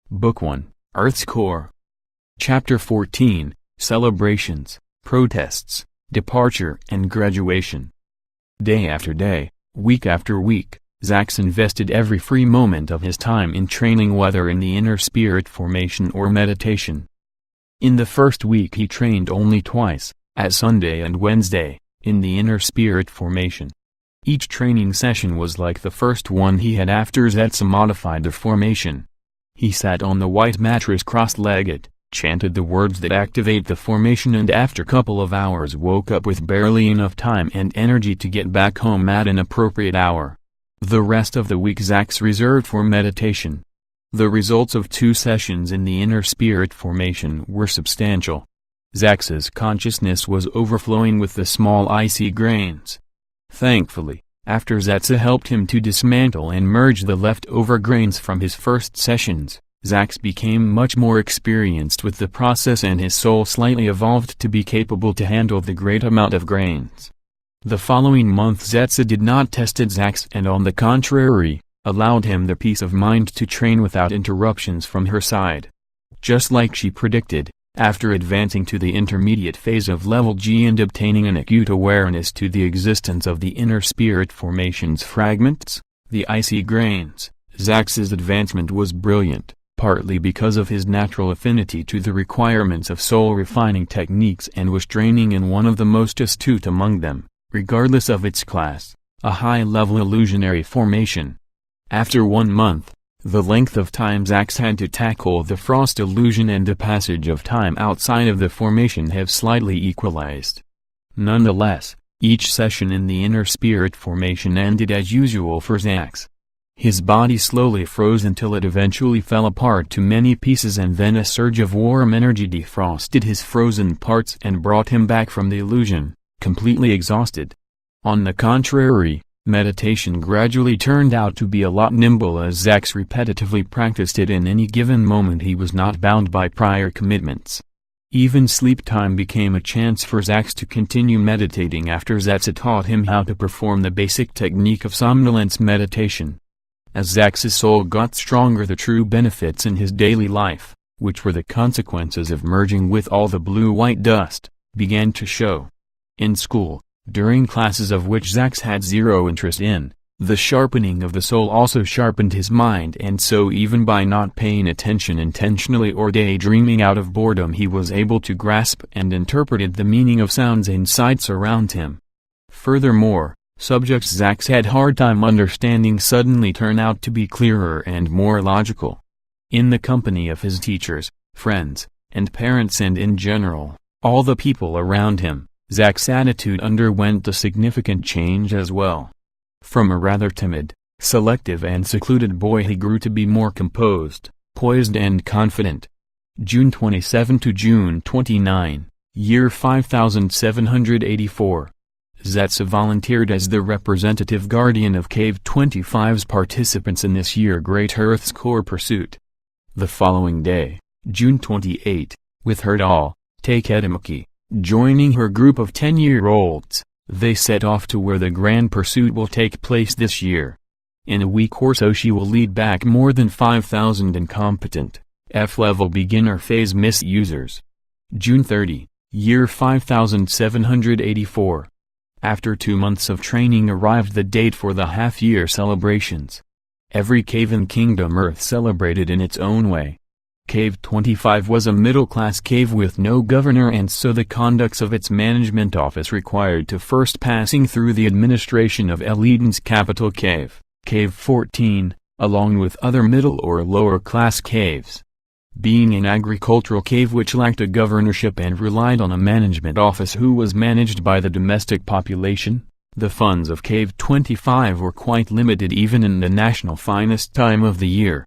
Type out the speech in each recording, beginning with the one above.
Book 1, Earth's Core. Chapter 14, Celebrations, Protests, Departure and Graduation. Day after day, week after week, Zax invested every free moment of his time in training, whether in the inner spirit formation or meditation. In the first week he trained only twice, at Sunday and Wednesday, in the inner spirit formation. Each training session was like the first one he had after Zetsa modified the formation. He sat on the white mattress cross-legged, chanted the words that activate the formation, and after couple of hours woke up with barely enough time and energy to get back home at an appropriate hour. The rest of the week Zax reserved for meditation. The results of 2 sessions in the inner spirit formation were substantial. Zax's consciousness was overflowing with the small icy grains. Thankfully, after Zetsa helped him to dismantle and merge the leftover grains from his first sessions, Zax became much more experienced with the process and his soul slightly evolved to be capable to handle the great amount of grains. The following month Zetsa did not test Zax and on the contrary, allowed him the peace of mind to train without interruptions from her side. Just like she predicted, after advancing to the intermediate phase of level G and obtaining an acute awareness to the existence of the inner spirit formation's fragments, the icy grains, Zax's advancement was brilliant, partly because of his natural affinity to the requirements of soul-refining techniques and was training in one of the most astute among them, regardless of its class, a high-level illusionary formation. After 1 month, the length of time Zax had to tackle the frost illusion and the passage of time outside of the formation have slightly equalized. Nonetheless, each session in the inner spirit formation ended as usual for Zax. His body slowly froze until it eventually fell apart to many pieces, and then a surge of warm energy defrosted his frozen parts and brought him back from the illusion, completely exhausted. On the contrary, meditation gradually turned out to be a lot nimble as Zax repetitively practiced it. In any given moment he was not bound by prior commitments. Even sleep time became a chance for Zax to continue meditating after Zetsa taught him how to perform the basic technique of somnolence meditation. As Zax's soul got stronger, the true benefits in his daily life, which were the consequences of merging with all the blue-white dust, began to show. In school, during classes of which Zax had zero interest in, the sharpening of the soul also sharpened his mind, and so even by not paying attention intentionally or daydreaming out of boredom he was able to grasp and interpreted the meaning of sounds and sights around him. Furthermore, subjects Zax had hard time understanding suddenly turn out to be clearer and more logical. In the company of his teachers, friends, and parents, and in general, all the people around him, Zax's attitude underwent a significant change as well. From a rather timid, selective and secluded boy he grew to be more composed, poised and confident. June 27 to June 29, year 5784. Zetsa volunteered as the representative guardian of Cave 25's participants in this year's Great Earth's Core pursuit. The following day, June 28, with her doll, Takedamaki, joining her group of 10-year-olds, they set off to where the grand pursuit will take place this year. In a week or so she will lead back more than 5,000 incompetent, F-level beginner phase misusers. June 30, year 5784. After 2 months of training arrived the date for the half-year celebrations. Every cave in Kingdom Earth celebrated in its own way. Cave 25 was a middle-class cave with no governor, and so the conducts of its management office required to first passing through the administration of El Eden's capital cave, Cave 14, along with other middle or lower-class caves. Being an agricultural cave which lacked a governorship and relied on a management office who was managed by the domestic population, the funds of Cave 25 were quite limited even in the national finest time of the year.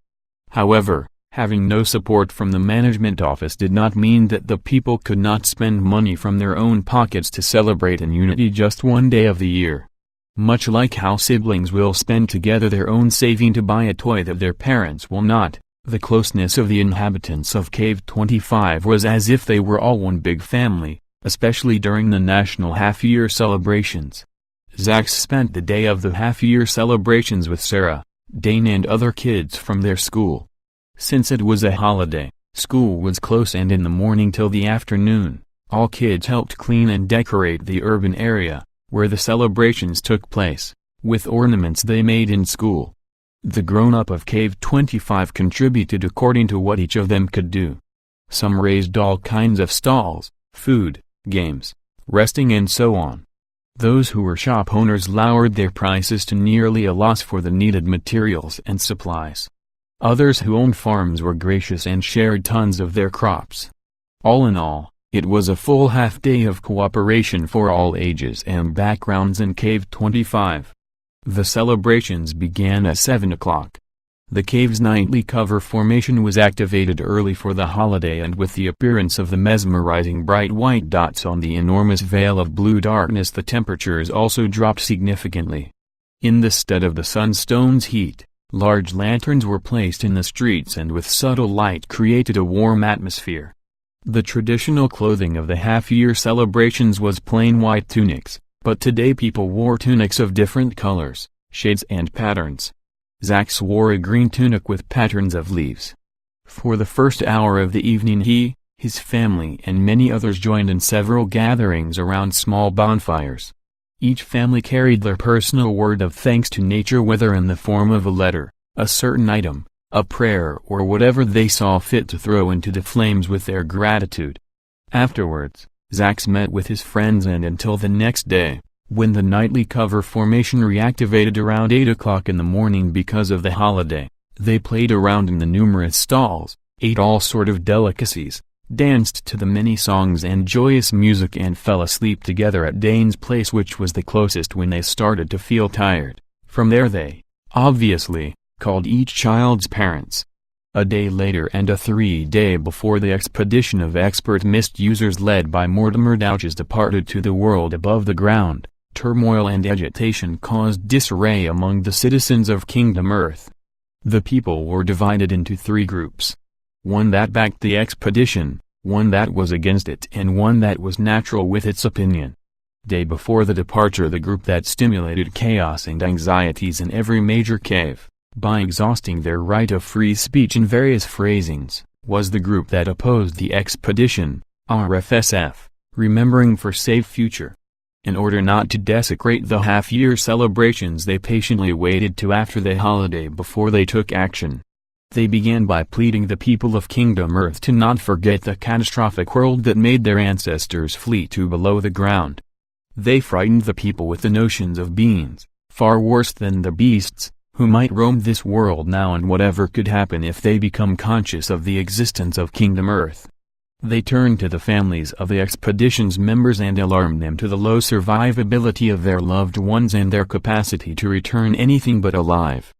However, having no support from the management office did not mean that the people could not spend money from their own pockets to celebrate in unity just one day of the year. Much like how siblings will spend together their own saving to buy a toy that their parents will not, the closeness of the inhabitants of Cave 25 was as if they were all one big family, especially during the national half-year celebrations. Zax spent the day of the half-year celebrations with Sarah, Dane and other kids from their school. Since it was a holiday, school was closed, and in the morning till the afternoon, all kids helped clean and decorate the urban area, where the celebrations took place, with ornaments they made in school. The grown-up of Cave 25 contributed according to what each of them could do. Some raised all kinds of stalls, food, games, resting and so on. Those who were shop owners lowered their prices to nearly a loss for the needed materials and supplies. Others who owned farms were gracious and shared tons of their crops. All in all, it was a full half-day of cooperation for all ages and backgrounds in Cave 25. The celebrations began at 7 o'clock. The cave's nightly cover formation was activated early for the holiday, and with the appearance of the mesmerizing bright white dots on the enormous veil of blue darkness, the temperatures also dropped significantly. In the stead of the sunstone's heat, large lanterns were placed in the streets and with subtle light created a warm atmosphere. The traditional clothing of the half-year celebrations was plain white tunics, but today people wore tunics of different colors, shades and patterns. Zax wore a green tunic with patterns of leaves. For the first hour of the evening he, his family and many others joined in several gatherings around small bonfires. Each family carried their personal word of thanks to nature, whether in the form of a letter, a certain item, a prayer, or whatever they saw fit to throw into the flames with their gratitude. Afterwards, Zax met with his friends, and until the next day, when the nightly cover formation reactivated around 8 o'clock in the morning because of the holiday, they played around in the numerous stalls, ate all sort of delicacies, danced to the many songs and joyous music, and fell asleep together at Dane's place, which was the closest when they started to feel tired. From there they, obviously, called each child's parents. A day later and a 3-day before, the expedition of expert mist users led by Mortimer Douches departed to the world above the ground. Turmoil and agitation caused disarray among the citizens of Kingdom Earth. The people were divided into 3 groups. One that backed the expedition, one that was against it, and one that was natural with its opinion. Day before the departure, the group that stimulated chaos and anxieties in every major cave, by exhausting their right of free speech in various phrasings, was the group that opposed the expedition, RFSF, remembering for safe future. In order not to desecrate the half-year celebrations, they patiently waited to after the holiday before they took action. They began by pleading the people of Kingdom Earth to not forget the catastrophic world that made their ancestors flee to below the ground. They frightened the people with the notions of beings, far worse than the beasts, who might roam this world now, and whatever could happen if they become conscious of the existence of Kingdom Earth. They turned to the families of the expedition's members and alarmed them to the low survivability of their loved ones and their capacity to return anything but alive.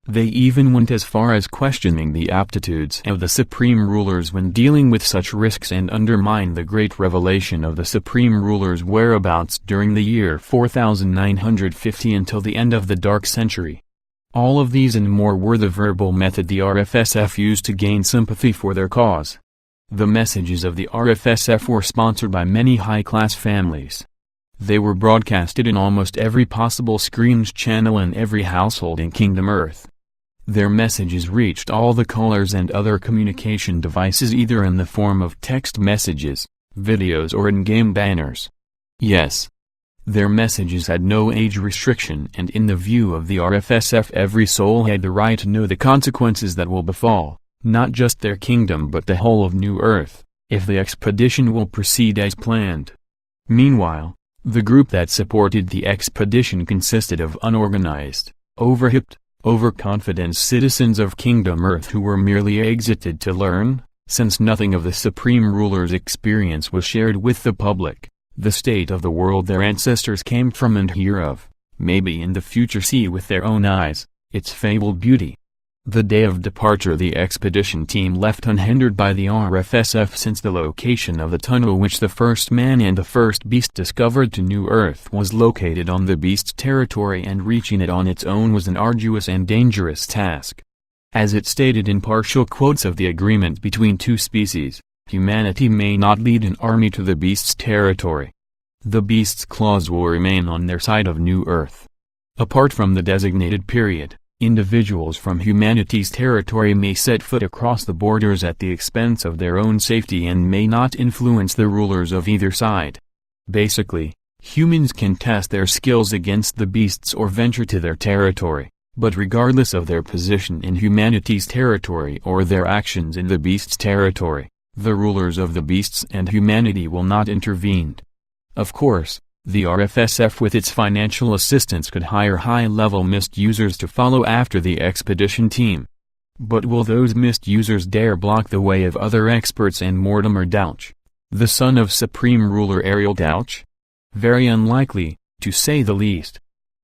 They even went as far as questioning the aptitudes of the Supreme Rulers when dealing with such risks, and undermined the great revelation of the Supreme Rulers' whereabouts during the year 4950 until the end of the Dark Century. All of these and more were the verbal method the RFSF used to gain sympathy for their cause. The messages of the RFSF were sponsored by many high-class families. They were broadcasted in almost every possible screen's channel in every household in Kingdom Earth. Their messages reached all the callers and other communication devices, either in the form of text messages, videos, or in-game banners. Yes. Their messages had no age restriction, and in the view of the RFSF, every soul had the right to know the consequences that will befall, not just their kingdom but the whole of New Earth, if the expedition will proceed as planned. Meanwhile, the group that supported the expedition consisted of unorganized, overhyped, overconfident citizens of Kingdom Earth who were merely exited to learn, since nothing of the Supreme Ruler's experience was shared with the public, the state of the world their ancestors came from and hear of, maybe in the future see with their own eyes, its fabled beauty. The day of departure, the expedition team left unhindered by the RFSF, since the location of the tunnel which the first man and the first beast discovered to New Earth was located on the beast's territory, and reaching it on its own was an arduous and dangerous task. As it stated in partial quotes of the agreement between two species, humanity may not lead an army to the beast's territory. The beast's claws will remain on their side of New Earth. Apart from the designated period, Individuals from humanity's territory may set foot across the borders at the expense of their own safety and may not influence the rulers of either side. Basically, humans can test their skills against the beasts or venture to their territory, but regardless of their position in humanity's territory or their actions in the beasts' territory, the rulers of the beasts and humanity will not intervene. Of course, the RFSF with its financial assistance could hire high-level MIST users to follow after the expedition team. But will those MIST users dare block the way of other experts and Mortimer Dauch, the son of Supreme Ruler Ariel Dauch? Very unlikely, to say the least.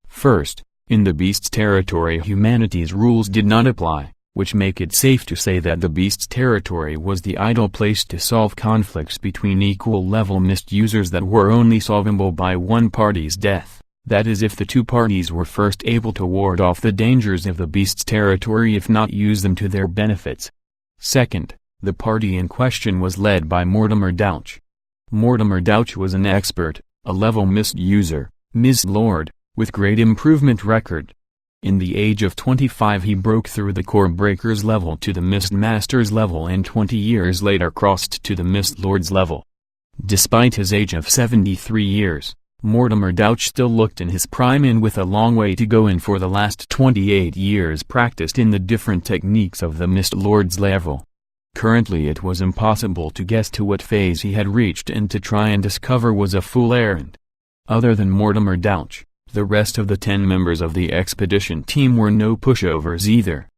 First, in the beast's territory humanity's rules did not apply, which make it safe to say that the beast's territory was the ideal place to solve conflicts between equal-level MIST users that were only solvable by one party's death, that is if the two parties were first able to ward off the dangers of the beast's territory if not use them to their benefits. Second, the party in question was led by Mortimer Dauch. Mortimer Dauch was an expert, a level MIST user, MIST Lord, with great improvement record. In the age of 25 he broke through the Core Breakers level to the MIST Masters level and 20 years later crossed to the MIST Lords level. Despite his age of 73 years, Mortimer Dauch still looked in his prime and with a long way to go and for the last 28 years practiced in the different techniques of the MIST Lords level. Currently it was impossible to guess to what phase he had reached and to try and discover was a fool errand. Other than Mortimer Dauch, the rest of the 10 members of the expedition team were no pushovers either.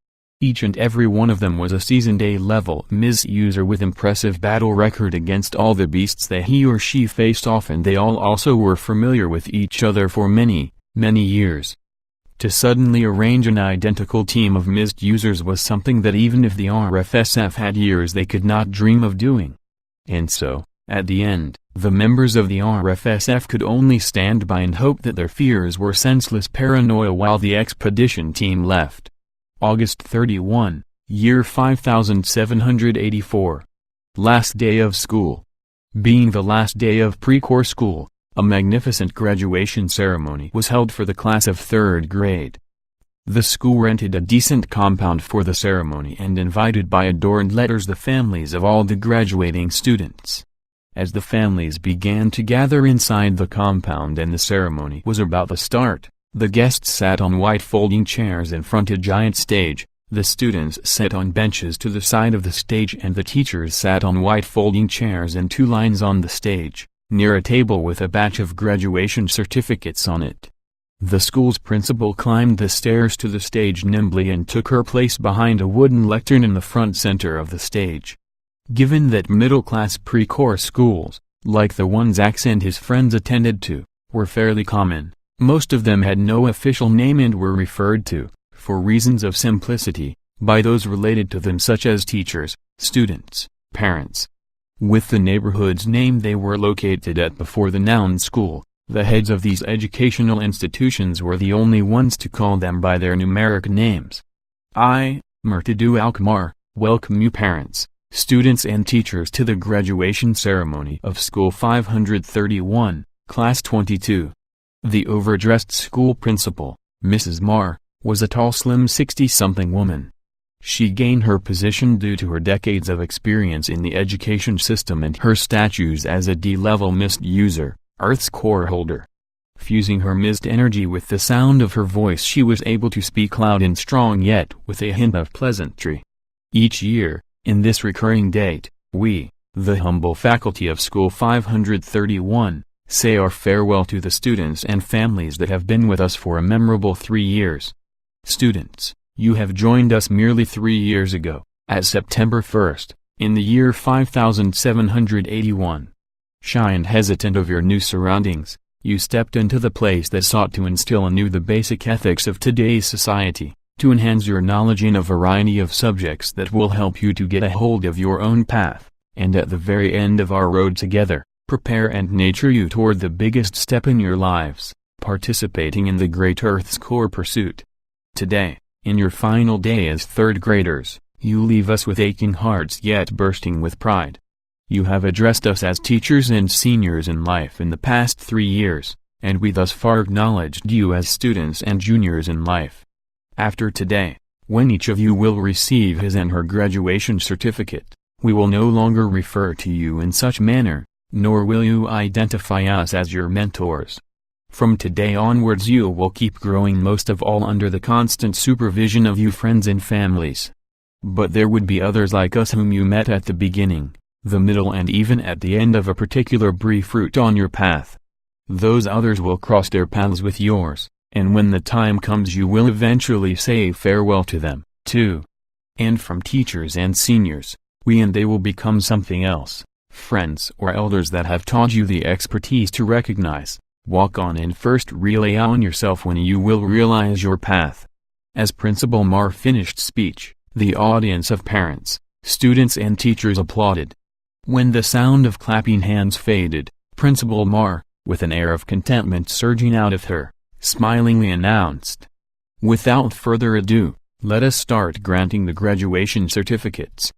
Each and every one of them was a seasoned A-level MIST user with impressive battle record against all the beasts that he or she faced off, and they all also were familiar with each other for many, many years. To suddenly arrange an identical team of MIST users was something that even if the RFSF had years they could not dream of doing. And so, at the end, the members of the RFSF could only stand by and hope that their fears were senseless paranoia while the expedition team left. August 31, year 5784. Last day of school. Being the last day of pre-core school, a magnificent graduation ceremony was held for the class of 3rd grade. The school rented a decent compound for the ceremony and invited by adorned letters the families of all the graduating students. As the families began to gather inside the compound and the ceremony was about to start, the guests sat on white folding chairs in front of a giant stage, the students sat on benches to the side of the stage and the teachers sat on white folding chairs in 2 lines on the stage, near a table with a batch of graduation certificates on it. The school's principal climbed the stairs to the stage nimbly and took her place behind a wooden lectern in the front center of the stage. Given that middle-class pre-core schools, like the one Zax and his friends attended to, were fairly common, most of them had no official name and were referred to, for reasons of simplicity, by those related to them such as teachers, students, parents. With the neighborhood's name they were located at before the noun school, the heads of these educational institutions were the only ones to call them by their numeric names. I, Murtadu Alkmaar, welcome you parents, students and teachers to the graduation ceremony of School 531, Class 22. The overdressed school principal, Mrs. Marr, was a tall slim 60-something woman. She gained her position due to her decades of experience in the education system and her status as a D-level MIST user, Earth's core holder. Fusing her MIST energy with the sound of her voice she was able to speak loud and strong yet with a hint of pleasantry. Each year, in this recurring date, we, the humble faculty of School 531, say our farewell to the students and families that have been with us for a memorable 3 years. Students, you have joined us merely 3 years ago, at September 1st, in the year 5781. Shy and hesitant of your new surroundings, you stepped into the place that sought to instill anew the basic ethics of today's society, to enhance your knowledge in a variety of subjects that will help you to get a hold of your own path, and at the very end of our road together, prepare and nurture you toward the biggest step in your lives, participating in the great Earth's core pursuit. Today, in your final day as 3rd graders, you leave us with aching hearts yet bursting with pride. You have addressed us as teachers and seniors in life in the past 3 years, and we thus far acknowledged you as students and juniors in life. After today, when each of you will receive his and her graduation certificate, we will no longer refer to you in such manner, nor will you identify us as your mentors. From today onwards you will keep growing, most of all under the constant supervision of you friends and families. But there would be others like us whom you met at the beginning, the middle and even at the end of a particular brief route on your path. Those others will cross their paths with yours, and when the time comes you will eventually say farewell to them, too. And from teachers and seniors, we and they will become something else, friends or elders that have taught you the expertise to recognize, walk on and first relay on yourself when you will realize your path. As Principal Mar finished speech, the audience of parents, students and teachers applauded. When the sound of clapping hands faded, Principal Mar, with an air of contentment surging out of her, smilingly announced, "Without further ado, let us start granting the graduation certificates."